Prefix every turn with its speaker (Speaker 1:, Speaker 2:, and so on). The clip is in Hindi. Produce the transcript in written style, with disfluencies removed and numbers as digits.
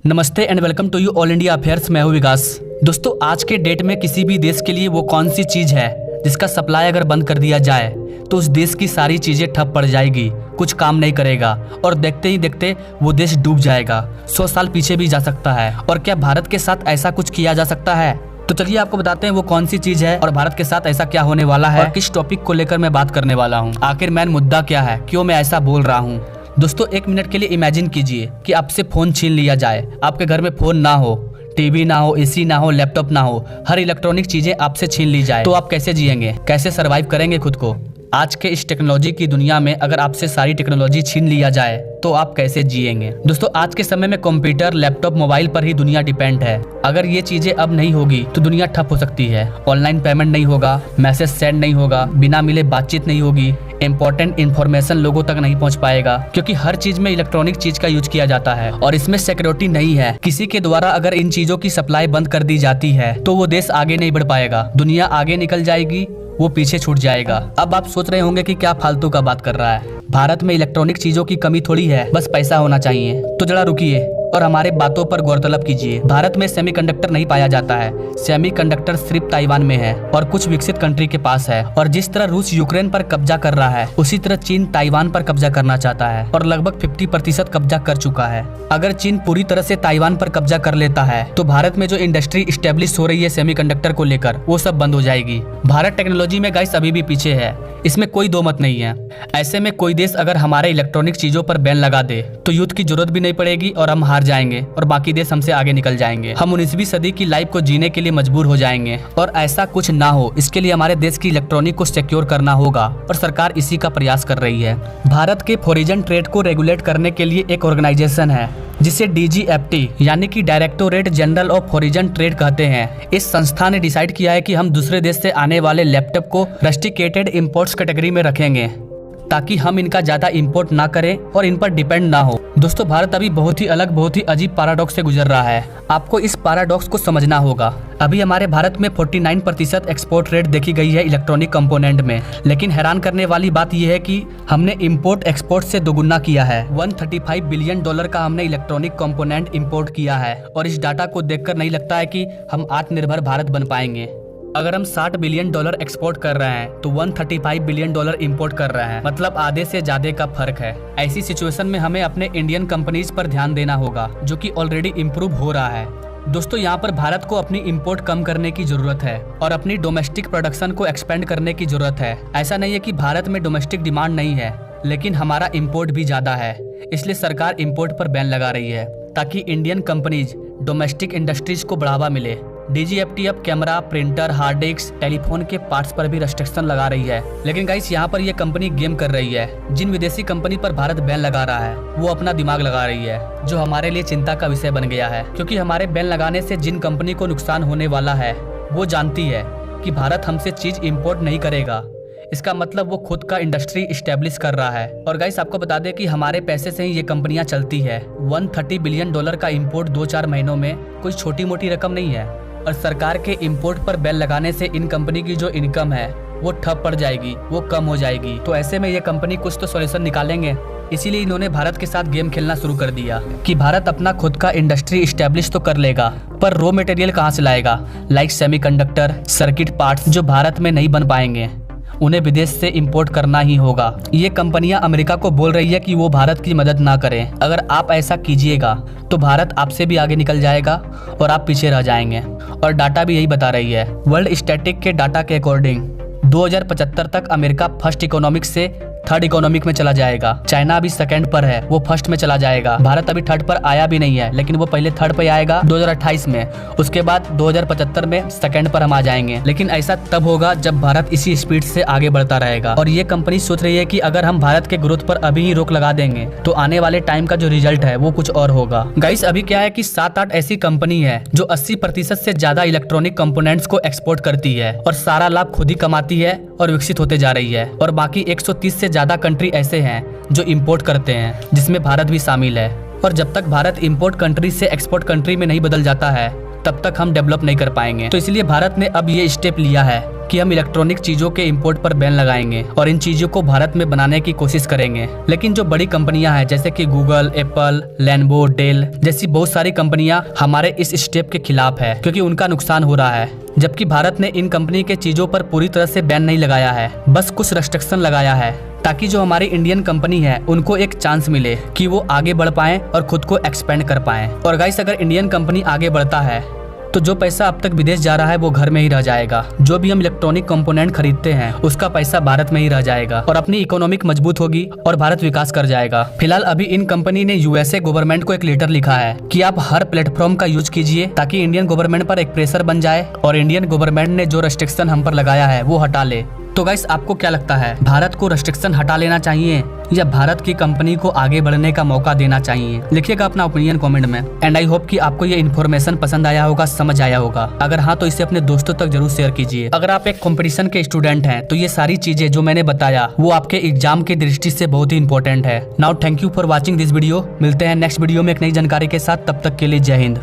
Speaker 1: नमस्ते and welcome to you all India affairs. मैं हूं विकास। दोस्तों, आज के डेट में किसी भी देश के लिए वो कौन सी चीज है जिसका सप्लाई अगर बंद कर दिया जाए तो उस देश की सारी चीजें ठप पड़ जाएगी, कुछ काम नहीं करेगा और देखते ही देखते वो देश डूब जाएगा। 100 साल पीछे भी जा सकता है। और क्या भारत के साथ ऐसा कुछ किया जा सकता है? तो चलिए आपको बताते हैं वो कौन सी चीज है और भारत के साथ ऐसा क्या होने वाला है और किस टॉपिक को लेकर मैं बात करने वाला हूँ। आखिर मेन मुद्दा क्या है, क्यों मैं ऐसा बोल रहा हूँ। दोस्तों, एक मिनट के लिए इमेजिन कीजिए कि आपसे फोन छीन लिया जाए। आपके घर में फोन ना हो, टीवी ना हो, एसी ना हो, लैपटॉप ना हो, हर इलेक्ट्रॉनिक चीजें आपसे छीन ली जाए तो आप कैसे जिएंगे, कैसे सरवाइव करेंगे खुद को? आज के इस टेक्नोलॉजी की दुनिया में अगर आपसे सारी टेक्नोलॉजी छीन लिया जाए तो आप कैसे जिएंगे? दोस्तों, आज के समय में कंप्यूटर, लैपटॉप, मोबाइल पर ही दुनिया डिपेंड है। अगर ये चीजें अब नहीं होगी तो दुनिया ठप हो सकती है। ऑनलाइन पेमेंट नहीं होगा, मैसेज सेंड नहीं होगा, बिना मिले बातचीत नहीं होगी, इंपॉर्टेंट इन्फॉर्मेशन लोगों तक नहीं पहुंच पाएगा क्योंकि हर चीज में इलेक्ट्रॉनिक चीज का यूज किया जाता है और इसमें सिक्योरिटी नहीं है। किसी के द्वारा अगर इन चीजों की सप्लाई बंद कर दी जाती है तो वो देश आगे नहीं बढ़ पाएगा, दुनिया आगे निकल जाएगी, वो पीछे छूट जाएगा। अब आप सोच रहे होंगे कि क्या फालतू का बात कर रहा है, भारत में इलेक्ट्रॉनिक चीजों की कमी थोड़ी है, बस पैसा होना चाहिए। तो जरा रुकिए और हमारे बातों पर गौरतलब कीजिए। भारत में सेमीकंडक्टर नहीं पाया जाता है। सेमीकंडक्टर सिर्फ ताइवान में है और कुछ विकसित कंट्री के पास है। और जिस तरह रूस यूक्रेन पर कब्जा कर रहा है उसी तरह चीन ताइवान पर कब्जा करना चाहता है और लगभग 50% कब्जा कर चुका है। अगर चीन पूरी तरह से ताइवान पर कब्जा कर लेता है तो भारत में जो इंडस्ट्री स्टेब्लिश हो रही है सेमीकंडक्टर को लेकर वो सब बंद हो जाएगी। भारत टेक्नोलॉजी में गाइस अभी भी पीछे है, इसमें कोई दो मत नहीं है। ऐसे में कोई देश अगर हमारे इलेक्ट्रॉनिक चीजों पर बैन लगा दे तो युद्ध की जरूरत भी नहीं पड़ेगी और हम हार जाएंगे और बाकी देश हमसे आगे निकल जाएंगे। हम 19वीं सदी की लाइफ को जीने के लिए मजबूर हो जाएंगे और ऐसा कुछ ना हो इसके लिए हमारे देश की इलेक्ट्रॉनिक को सिक्योर करना होगा और सरकार इसी का प्रयास कर रही है। भारत के फॉरेन ट्रेड को रेगुलेट करने के लिए एक ऑर्गेनाइजेशन है जिसे DGFT यानी कि directorate general of foreign trade कहते हैं। इस संस्था ने डिसाइड किया है कि हम दूसरे देश से आने वाले लैपटॉप को रेस्ट्रिक्टेड इंपोर्ट्स कैटेगरी में रखेंगे ताकि हम इनका ज्यादा इंपोर्ट ना करें और इन पर डिपेंड ना हो। दोस्तों, भारत अभी बहुत ही अलग, बहुत ही अजीब पैराडॉक्स से गुजर रहा है। आपको इस पैराडॉक्स को समझना होगा। अभी हमारे भारत में 49% एक्सपोर्ट रेट देखी गई है इलेक्ट्रॉनिक कंपोनेंट में, लेकिन हैरान करने वाली बात यह है कि हमने इंपोर्ट एक्सपोर्ट से दोगुना किया है। $135 बिलियन का हमने इलेक्ट्रॉनिक कंपोनेंट इंपोर्ट किया है और इस डाटा को देखकर नहीं लगता है कि हम आत्मनिर्भर भारत बन पाएंगे। अगर हम $60 बिलियन एक्सपोर्ट कर रहे हैं तो $135 बिलियन इंपोर्ट कर रहे हैं, मतलब आधे से ज्यादा का फर्क है। ऐसी सिचुएशन में हमें अपने इंडियन कंपनीज पर ध्यान देना होगा जो कि ऑलरेडी इम्प्रूव हो रहा है। दोस्तों, यहाँ पर भारत को अपनी इंपोर्ट कम करने की जरूरत है और अपनी डोमेस्टिक प्रोडक्शन को एक्सपेंड करने की जरूरत है। ऐसा नहीं है कि भारत में डोमेस्टिक डिमांड नहीं है, लेकिन हमारा इंपोर्ट भी ज्यादा है, इसलिए सरकार इंपोर्ट पर बैन लगा रही है ताकि इंडियन कंपनीज डोमेस्टिक इंडस्ट्रीज को बढ़ावा मिले। DGFT अब camera, printer, hard disk, telephone के पार्ट्स पर भी रेस्ट्रिक्शन लगा रही है। लेकिन गाइस, यहाँ पर ये कंपनी गेम कर रही है। जिन विदेशी कंपनी पर भारत बैन लगा रहा है वो अपना दिमाग लगा रही है, जो हमारे लिए चिंता का विषय बन गया है क्योंकि हमारे बैन लगाने से जिन कंपनी को नुकसान होने वाला है वो जानती है कि भारत हमसे चीज इम्पोर्ट नहीं करेगा। इसका मतलब वो खुद का इंडस्ट्री इस्टेब्लिश कर रहा है। और गाइस, आपको बता दें कि हमारे पैसे से ही ये कंपनियां चलती है। $130 बिलियन का इंपोर्ट 2-4 महीनों में कोई छोटी मोटी रकम नहीं है और सरकार के इंपोर्ट पर बैन लगाने से इन कंपनी की जो इनकम है वो ठप पड़ जाएगी, वो कम हो जाएगी। तो ऐसे में ये कंपनी कुछ तो सॉल्यूशन निकालेंगे। इसीलिए इन्होंने भारत के साथ गेम खेलना शुरू कर दिया कि भारत अपना खुद का इंडस्ट्री इस्टेब्लिश तो कर लेगा पर रॉ मटेरियल कहाँ से लाएगा, लाइक सेमीकंडक्टर, सर्किट पार्ट्स जो भारत में नहीं बन पाएंगे उन्हें विदेश से इंपोर्ट करना ही होगा। ये कंपनियां अमेरिका को बोल रही है कि वो भारत की मदद ना करें। अगर आप ऐसा कीजिएगा तो भारत आपसे भी आगे निकल जाएगा और आप पीछे रह जाएंगे। और डाटा भी यही बता रही है। वर्ल्ड स्टैटिक के डाटा के अकॉर्डिंग 2075 तक अमेरिका फर्स्ट इकोनॉमिक से थर्ड इकोनॉमिक में चला जाएगा। चाइना अभी सेकंड पर है, वो फर्स्ट में चला जाएगा। भारत अभी थर्ड पर आया भी नहीं है, लेकिन वो पहले थर्ड पे आएगा 2028 में। उसके बाद 2075 में सेकंड पर हम आ जाएंगे। लेकिन ऐसा तब होगा जब भारत इसी स्पीड से आगे बढ़ता रहेगा। और ये कंपनी सोच रही है कि अगर हम भारत के ग्रोथ पर अभी ही रोक लगा देंगे तो आने वाले टाइम का जो रिजल्ट है वो कुछ और होगा। गाइस, अभी क्या है कि 7-8 ऐसी कंपनी है जो 80% से ज्यादा इलेक्ट्रॉनिक कंपोनेंट्स को एक्सपोर्ट करती है और सारा लाभ खुद ही कमाती है और विकसित होते जा रही है। और बाकी 130 से ज्यादा कंट्री ऐसे हैं जो इंपोर्ट करते हैं, जिसमें भारत भी शामिल है। और जब तक भारत इंपोर्ट कंट्री से एक्सपोर्ट कंट्री में नहीं बदल जाता है तब तक हम डेवलप नहीं कर पाएंगे। तो इसलिए भारत ने अब ये स्टेप लिया है कि हम इलेक्ट्रॉनिक चीजों के इंपोर्ट पर बैन लगाएंगे और इन चीजों को भारत में बनाने की कोशिश करेंगे। लेकिन जो बड़ी कंपनियां हैं जैसे कि गूगल, एप्पल, लेनोवो, डेल जैसी बहुत सारी कंपनियां हमारे इस स्टेप के खिलाफ है, क्योंकि उनका नुकसान हो रहा है। जबकि भारत ने इन कंपनी के चीजों पर पूरी तरह से बैन नहीं लगाया है, बस कुछ रेस्ट्रिक्शन लगाया है ताकि जो हमारी इंडियन कंपनी है उनको एक चांस मिले कि वो आगे बढ़ पाएं और खुद को एक्सपेंड कर पाएं। और गाइस, अगर इंडियन कंपनी आगे बढ़ता है तो जो पैसा अब तक विदेश जा रहा है वो घर में ही रह जाएगा। जो भी हम इलेक्ट्रॉनिक कंपोनेंट खरीदते हैं उसका पैसा भारत में ही रह जाएगा और अपनी इकोनॉमिक मजबूत होगी और भारत विकास कर जाएगा। फिलहाल अभी इन कंपनी ने यूएसए गवर्नमेंट को एक लेटर लिखा है कि आप हर प्लेटफॉर्म का यूज कीजिए ताकि इंडियन गवर्नमेंट पर एक प्रेशर बन जाए और इंडियन गवर्नमेंट ने जो रेस्ट्रिक्शन हम पर लगाया है वो हटा ले। तो गाइस, आपको क्या लगता है, भारत को रेस्ट्रिक्शन हटा लेना चाहिए या भारत की कंपनी को आगे बढ़ने का मौका देना चाहिए? लिखिएगा अपना ओपिनियन कमेंट में। एंड आई होप कि आपको ये इन्फॉर्मेशन पसंद आया होगा, समझ आया होगा। अगर हाँ तो इसे अपने दोस्तों तक जरूर शेयर कीजिए। अगर आप एक कंपटीशन के स्टूडेंट हैं तो ये सारी चीजें जो मैंने बताया वो आपके एग्जाम की दृष्टि से बहुत ही इंपॉर्टेंट है। Now thank you for watching this video. मिलते हैं नेक्स्ट वीडियो में एक नई जानकारी के साथ, तब तक के लिए जय हिंद।